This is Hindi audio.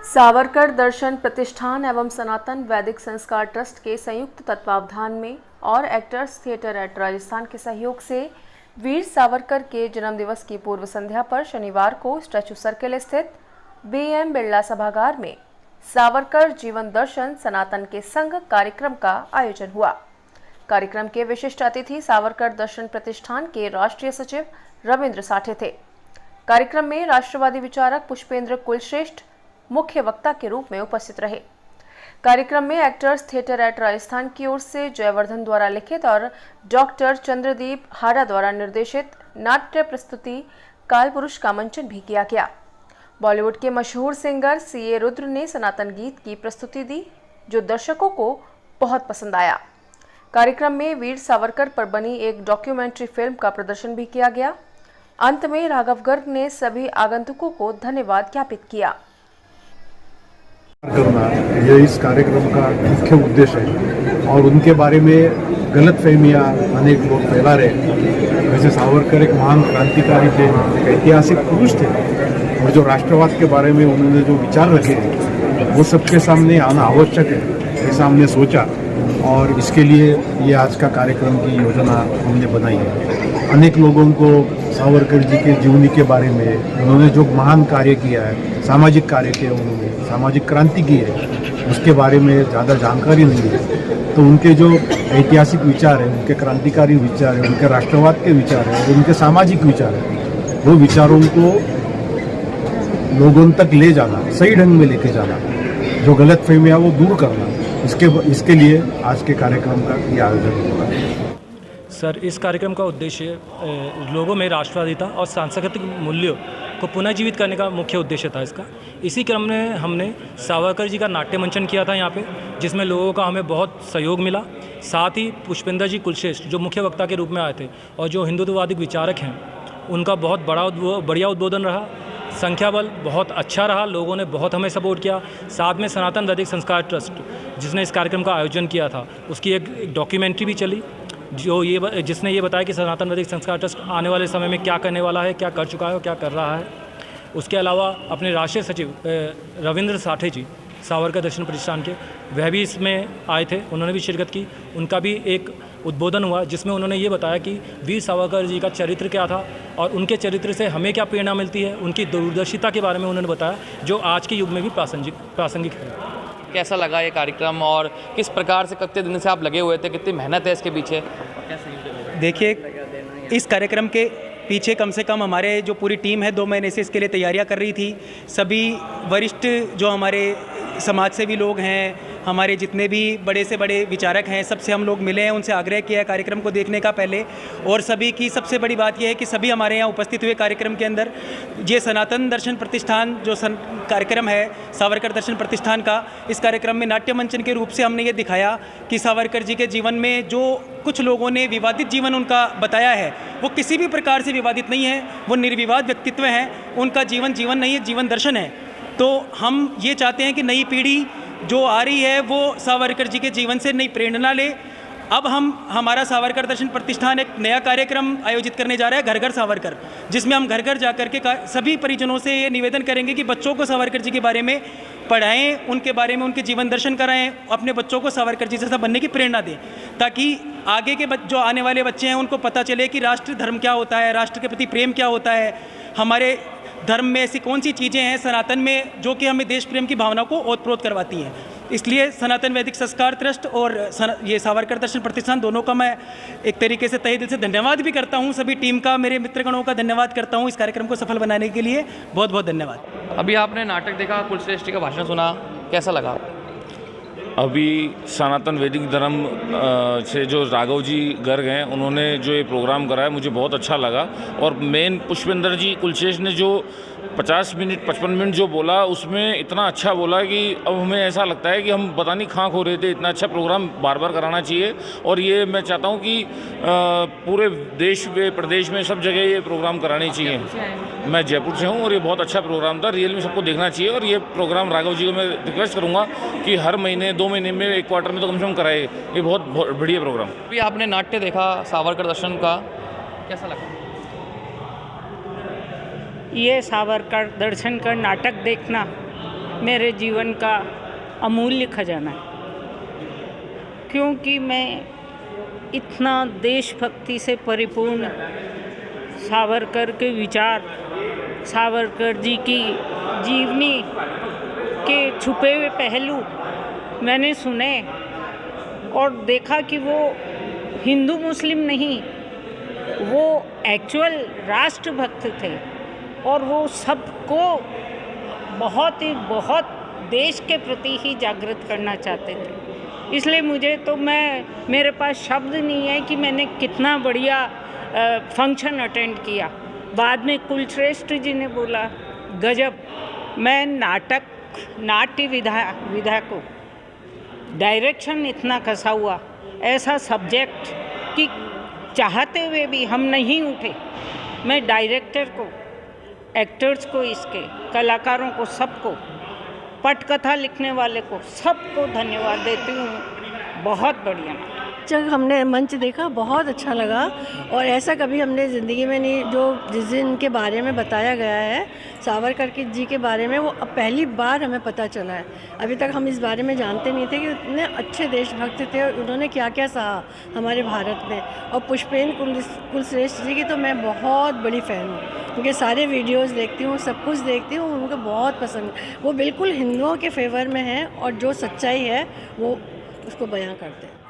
सावरकर दर्शन प्रतिष्ठान एवं सनातन वैदिक संस्कार ट्रस्ट के संयुक्त तत्वावधान में और एक्टर्स थिएटर एट राजस्थान के सहयोग से वीर सावरकर के जन्मदिवस की पूर्व संध्या पर शनिवार को स्टैचू सर्किल स्थित बीएम बिरला सभागार में सावरकर जीवन दर्शन सनातन के संग कार्यक्रम का आयोजन हुआ। कार्यक्रम के विशिष्ट अतिथि सावरकर दर्शन प्रतिष्ठान के राष्ट्रीय सचिव रविंद्र साठे थे। कार्यक्रम में राष्ट्रवादी विचारक पुष्पेंद्र कुलश्रेष्ठ मुख्य वक्ता के रूप में उपस्थित रहे। कार्यक्रम में एक्टर्स थिएटर एट राजस्थान की ओर से जयवर्धन द्वारा लिखित और डॉक्टर चंद्रदीप हाड़ा द्वारा निर्देशित नाट्य प्रस्तुति कालपुरुष का मंचन भी किया गया। बॉलीवुड के मशहूर सिंगर सीए रुद्र ने सनातन गीत की प्रस्तुति दी, जो दर्शकों को बहुत पसंद आया। कार्यक्रम में वीर सावरकर पर बनी एक डॉक्यूमेंट्री फिल्म का प्रदर्शन भी किया गया। अंत में राघव गर्ग ने सभी आगंतुकों को धन्यवाद ज्ञापित किया। करना ये इस कार्यक्रम का मुख्य उद्देश्य है और उनके बारे में गलतफहमियां अनेक लोग फैला रहे हैं। वैसे सावरकर एक महान क्रांतिकारी थे, ऐतिहासिक पुरुष थे और जो राष्ट्रवाद के बारे में उन्होंने जो विचार रखे वो सबके सामने आना आवश्यक है, ऐसा हमने सोचा और इसके लिए ये आज का कार्यक्रम की योजना हमने बनाई है। अनेक लोगों को सावरकर जी के जीवनी के बारे में, उन्होंने जो महान कार्य किया है, सामाजिक कार्य किया, उन्होंने सामाजिक क्रांति की है, उसके बारे में ज़्यादा जानकारी नहीं है। तो उनके जो ऐतिहासिक विचार है, उनके क्रांतिकारी विचार है, उनके राष्ट्रवाद के विचार है और उनके सामाजिक विचार है, वो विचारों को लोगों तक ले जाना, सही ढंग में लेके जाना, जो गलतफहमियां वो दूर करना, इसके लिए आज के कार्यक्रम का ये आयोजन हुआ है। सर, इस कार्यक्रम का उद्देश्य लोगों में राष्ट्रवादिता और सांस्कृतिक मूल्यों को पुनर्जीवित करने का मुख्य उद्देश्य था इसका। इसी क्रम में हमने सावरकर जी का नाट्य मंचन किया था यहाँ पे, जिसमें लोगों का हमें बहुत सहयोग मिला। साथ ही पुष्पेंद्र जी कुलश्रेष्ठ जो मुख्य वक्ता के रूप में आए थे और जो हिंदुत्ववादी विचारक हैं, उनका बहुत बढ़िया उद्बोधन रहा। संख्या बल बहुत अच्छा रहा, लोगों ने बहुत हमें सपोर्ट किया। साथ में सनातन वैदिक संस्कार ट्रस्ट जिसने इस कार्यक्रम का आयोजन किया था, उसकी एक डॉक्यूमेंट्री भी चली जिसने ये बताया कि सनातन वैदिक संस्कार ट्रस्ट आने वाले समय में क्या करने वाला है, क्या कर चुका है और क्या कर रहा है। उसके अलावा अपने राष्ट्रीय सचिव रविंद्र साठे जी सावरकर दर्शन प्रतिष्ठान के, वह भी इसमें आए थे, उन्होंने भी शिरकत की। उनका भी एक उद्बोधन हुआ जिसमें उन्होंने ये बताया कि वीर सावरकर जी का चरित्र क्या था और उनके चरित्र से हमें क्या प्रेरणा मिलती है। उनकी दूरदर्शिता के बारे में उन्होंने बताया, जो आज के युग में भी प्रासंगिक है। कैसा लगा ये कार्यक्रम और किस प्रकार से कितने दिन से आप लगे हुए थे, कितनी मेहनत है इसके पीछे? देखिए, इस कार्यक्रम के पीछे कम से कम हमारे जो पूरी टीम है 2 महीने से इसके लिए तैयारियां कर रही थी। सभी वरिष्ठ जो हमारे समाज सेवी लोग हैं, हमारे जितने भी बड़े से बड़े विचारक हैं, सबसे हम लोग मिले हैं, उनसे आग्रह किया है कार्यक्रम को देखने का पहले। और सभी की सबसे बड़ी बात यह है कि सभी हमारे यहाँ उपस्थित हुए कार्यक्रम के अंदर। ये सनातन दर्शन प्रतिष्ठान जो कार्यक्रम है सावरकर दर्शन प्रतिष्ठान का, इस कार्यक्रम में नाट्य मंचन के रूप से हमने ये दिखाया कि सावरकर जी के जीवन में जो कुछ लोगों ने विवादित जीवन उनका बताया है, वो किसी भी प्रकार से विवादित नहीं है, वो निर्विवाद व्यक्तित्व हैं। उनका जीवन नहीं है, जीवन दर्शन है। तो हम ये चाहते हैं कि नई पीढ़ी जो आ रही है वो सावरकर जी के जीवन से नई प्रेरणा ले। अब हमारा सावरकर दर्शन प्रतिष्ठान एक नया कार्यक्रम आयोजित करने जा रहा है, घर घर सावरकर, जिसमें हम घर घर जाकर के सभी परिजनों से ये निवेदन करेंगे कि बच्चों को सावरकर जी के बारे में पढ़ाएं, उनके बारे में उनके जीवन दर्शन कराएं, अपने बच्चों को सावरकर जी जैसा बनने की प्रेरणा दें, ताकि आगे के जो आने वाले बच्चे हैं उनको पता चले कि राष्ट्र धर्म क्या होता है, राष्ट्र के प्रति प्रेम क्या होता है, हमारे धर्म में ऐसी कौन सी चीज़ें हैं सनातन में जो कि हमें देश प्रेम की भावना को ओतप्रोत करवाती हैं। इसलिए सनातन वैदिक संस्कार ट्रस्ट और ये सावरकर दर्शन प्रतिष्ठान दोनों का मैं एक तरीके से तहे दिल से धन्यवाद भी करता हूं। सभी टीम का, मेरे मित्रगणों का धन्यवाद करता हूं इस कार्यक्रम को सफल बनाने के लिए। बहुत बहुत धन्यवाद। अभी आपने नाटक देखा, कुलश्रेष्ठ का भाषण सुना, कैसा लगा? अभी सनातन वैदिक धर्म से जो राघव जी गर्ग हैं, उन्होंने जो ये प्रोग्राम कराया मुझे बहुत अच्छा लगा। और मेन पुष्पेंद्र जी कुलश्रेष्ठ ने जो 50 मिनट 55 मिनट जो बोला, उसमें इतना अच्छा बोला कि अब हमें ऐसा लगता है कि हम पता नहीं कहाँ खो रहे थे। इतना अच्छा प्रोग्राम बार बार कराना चाहिए और ये मैं चाहता हूँ कि पूरे देश में, प्रदेश में, सब जगह ये प्रोग्राम कराने चाहिए। मैं जयपुर से हूँ और ये बहुत अच्छा प्रोग्राम था, रियल में सबको देखना चाहिए। और ये प्रोग्राम राघव जी को मैं रिक्वेस्ट करूँगा कि हर महीने 2 महीने में, 1 क्वार्टर में तो कम से कम कराए। ये बहुत बढ़िया प्रोग्राम। अभी आपने नाट्य देखा सावरकर दर्शन का, कैसा लगा? ये सावरकर दर्शन का नाटक देखना मेरे जीवन का अमूल्य खजाना है, क्योंकि मैं इतना देशभक्ति से परिपूर्ण सावरकर के विचार, सावरकर जी की जीवनी के छुपे हुए पहलू मैंने सुने और देखा कि वो हिंदू मुस्लिम नहीं, वो एक्चुअल राष्ट्रभक्त थे और वो सबको बहुत देश के प्रति ही जागृत करना चाहते थे। इसलिए मेरे पास शब्द नहीं है कि मैंने कितना बढ़िया फंक्शन अटेंड किया। बाद में कुलश्रेष्ठ जी ने बोला, गजब, मैं नाट्य विधा को डायरेक्शन इतना कसा हुआ, ऐसा सब्जेक्ट कि चाहते हुए भी हम नहीं उठे। मैं डायरेक्टर को, एक्टर्स को, इसके कलाकारों को, सबको, पटकथा लिखने वाले को, सबको धन्यवाद देती हूँ। बहुत बढ़िया जब हमने मंच देखा बहुत अच्छा लगा और ऐसा कभी हमने ज़िंदगी में नहीं, जो जिस दिन के बारे में बताया गया है सावरकर जी के बारे में, वो अब पहली बार हमें पता चला है। अभी तक हम इस बारे में जानते नहीं थे कि इतने अच्छे देशभक्त थे और उन्होंने क्या क्या सहा हमारे भारत में। और पुष्पेंद्र कुलश्रेष्ठ जी की तो मैं बहुत बड़ी फ़ैन हूँ, उनके सारे वीडियोस देखती हूँ, सब कुछ देखती हूँ, उनको बहुत पसंद। वो बिल्कुल हिंदुओं के फेवर में हैं और जो सच्चाई है वो उसको बयां करते हैं।